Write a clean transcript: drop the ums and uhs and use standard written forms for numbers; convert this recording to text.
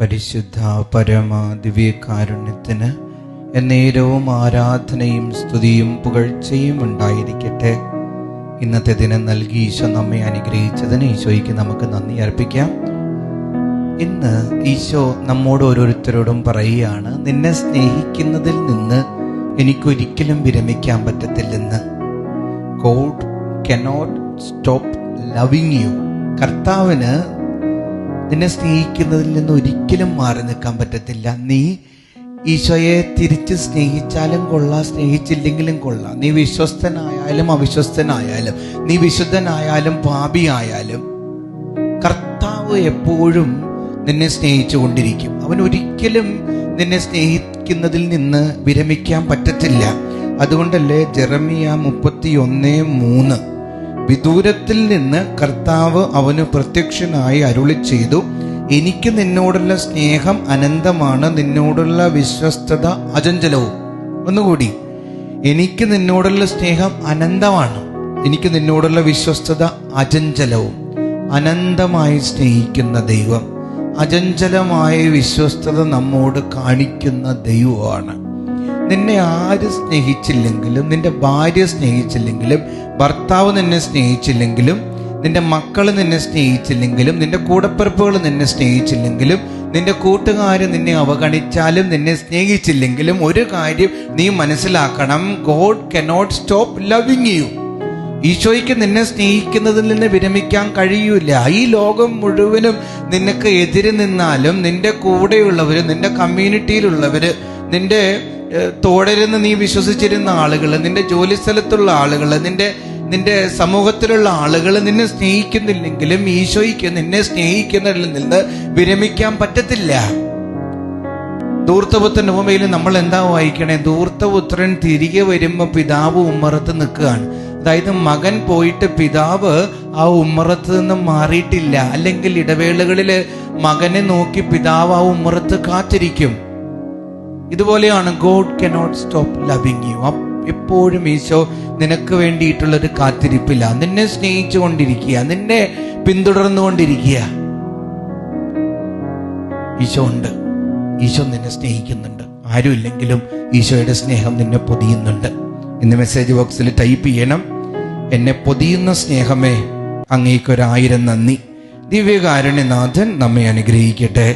പരിശുദ്ധ പരമ ദിവ്യകാരുണ്യത്തിന് എന്നേരവും ആരാധനയും സ്തുതിയും പുകഴ്ചയും ഉണ്ടായിരിക്കട്ടെ. ഇന്നത്തെ ദിനം നൽകി ഈശോ നമ്മെ അനുഗ്രഹിച്ചതിന് ഈശോയ്ക്ക് നമുക്ക് നന്ദി അർപ്പിക്കാം. ഇന്ന് ഈശോ നമ്മോട് ഓരോരുത്തരോടും പറയുകയാണ്, നിന്നെ സ്നേഹിക്കുന്നതിൽ നിന്ന് എനിക്കൊരിക്കലും വിരമിക്കാൻ പറ്റത്തില്ലെന്ന്. God cannot stop loving you. കർത്താവിന് നിന്നെ സ്നേഹിക്കുന്നതിൽ നിന്ന് ഒരിക്കലും മാറി നിൽക്കാൻ പറ്റത്തില്ല. നീ ഈശോയെ തിരിച്ച് സ്നേഹിച്ചാലും കൊള്ളാം, സ്നേഹിച്ചില്ലെങ്കിലും കൊള്ളാം. നീ വിശ്വസ്തനായാലും അവിശ്വസ്തനായാലും, നീ വിശുദ്ധനായാലും പാപിയായാലും, കർത്താവ് എപ്പോഴും നിന്നെ സ്നേഹിച്ചു കൊണ്ടിരിക്കും. അവൻ ഒരിക്കലും നിന്നെ സ്നേഹിക്കുന്നതിൽ നിന്ന് വിരമിക്കാൻ പറ്റത്തില്ല. അതുകൊണ്ടല്ലേ ജെറമിയ 31:3 വിദൂരത്തിൽ നിന്ന് കർത്താവ് അവന് പ്രത്യക്ഷനായി അരുളി ചെയ്തു, എനിക്ക് നിന്നോടുള്ള സ്നേഹം അനന്തമാണ്, നിന്നോടുള്ള വിശ്വസ്തത അചഞ്ചലവും. ഒന്നുകൂടി, എനിക്ക് നിന്നോടുള്ള സ്നേഹം അനന്തമാണ്, എനിക്ക് നിന്നോടുള്ള വിശ്വസ്തത അചഞ്ചലവും. അനന്തമായി സ്നേഹിക്കുന്ന ദൈവം, അചഞ്ചലമായ വിശ്വസ്തത നമ്മോട് കാണിക്കുന്ന ദൈവമാണ്. നിന്നെ ആര് സ്നേഹിച്ചില്ലെങ്കിലും, നിന്റെ ഭാര്യ സ്നേഹിച്ചില്ലെങ്കിലും, ഭർത്താവ് നിന്നെ സ്നേഹിച്ചില്ലെങ്കിലും, നിന്റെ മക്കൾ നിന്നെ സ്നേഹിച്ചില്ലെങ്കിലും, നിന്റെ കൂടപ്പിറപ്പുകൾ നിന്നെ സ്നേഹിച്ചില്ലെങ്കിലും, നിന്റെ കൂട്ടുകാർ നിന്നെ അവഗണിച്ചാലും, നിന്നെ സ്നേഹിച്ചില്ലെങ്കിലും, ഒരു കാര്യം നീ മനസ്സിലാക്കണം, God cannot stop loving U. ഈശോയ്ക്ക് നിന്നെ സ്നേഹിക്കുന്നതിൽ നിന്ന് വിരമിക്കാൻ കഴിയൂല. ഈ ലോകം മുഴുവനും നിനക്ക് എതിര് നിന്നാലും, നിന്റെ കൂടെയുള്ളവര്, നിന്റെ കമ്മ്യൂണിറ്റിയിലുള്ളവര്, നിന്റെ തോടരുന്ന് നീ വിശ്വസിച്ചിരുന്ന ആളുകൾ, നിന്റെ ജോലി സ്ഥലത്തുള്ള ആളുകൾ, നിന്റെ സമൂഹത്തിലുള്ള ആളുകൾ നിന്നെ സ്നേഹിക്കുന്നില്ലെങ്കിലും ഈശോയ്ക്ക് നിന്നെ സ്നേഹിക്കുന്നതിൽ നിന്ന് വിരമിക്കാൻ പറ്റത്തില്ല. ധൂർത്തപുത്രന്റെ ഉപമയിൽ നമ്മൾ എന്താ വായിക്കണേ? ധൂർത്തപുത്രൻ തിരികെ വരുമ്പോ പിതാവ് ഉമ്മറത്ത് നിൽക്കുകയാണ്. അതായത് മകൻ പോയിട്ട് പിതാവ് ആ ഉമ്മറത്ത് നിന്ന് മാറിയിട്ടില്ല. അല്ലെങ്കിൽ ഇടവേളകളിൽ മകനെ നോക്കി പിതാവ് ആ ഉമ്മറത്ത് കാത്തിരിക്കും. ഇതുപോലെയാണ് God cannot stop loving U. എപ്പോഴും ഈശോ നിനക്ക് വേണ്ടിയിട്ടുള്ളൊരു കാത്തിരിപ്പില്ല. നിന്നെ സ്നേഹിച്ചു കൊണ്ടിരിക്കുക, നിന്നെ പിന്തുടർന്നുകൊണ്ടിരിക്കുക. ഈശോ ഉണ്ട്, ഈശോ നിന്നെ സ്നേഹിക്കുന്നുണ്ട്. ആരുമില്ലെങ്കിലും ഈശോയുടെ സ്നേഹം നിന്നെ പൊതിയുന്നുണ്ട്. ഇന്ന് മെസ്സേജ് ബോക്സിൽ ടൈപ്പ് ചെയ്യണം, എന്നെ പൊതിയുന്ന സ്നേഹമേ അങ്ങേക്കൊരു 1000 നന്ദി. ദിവ്യകാരുണ്യനാഥൻ നമ്മെ അനുഗ്രഹിക്കട്ടെ.